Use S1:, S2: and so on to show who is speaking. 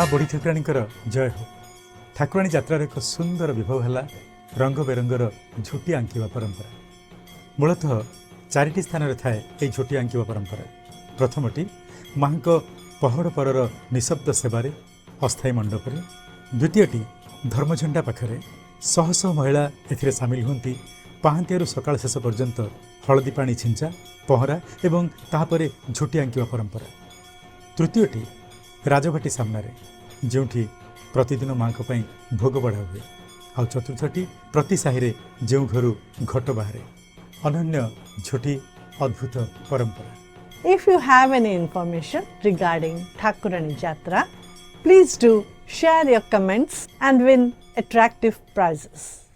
S1: माँ बुढ़ी ठाकुराणी जय हो। ठाकुराणी यात्रार एक सुंदर विभव है रंग बेरंगर झोटी आंकिवा परंपरा। मूलतः चारिटी स्थान थाए ये झोटी आंकिवा परंपरा। प्रथमटी माँ पहाड़ परर निशब्द सेवार अस्थायी मंडपरे, द्वितीयटी धर्मझंडा पाखरे शह शह महिला एथिरे सामिल होती पाहांतियारू सकाळ शेष पर्यंत हलदी पानी छिंचा पहरा एवं ताहापरे झोटी आंकिवा परंपरा। तृतीयटी राजभाटी सामने जोठी प्रतिदिन माँ भोग बढ़ा हुए। आ चतुर्थटी प्रति साहि जो घर घट बाहर अनन्य झोटी अद्भुत परंपरा।
S2: If you have any information regarding Thakurani Jatra, please do share your comments and win attractive prizes.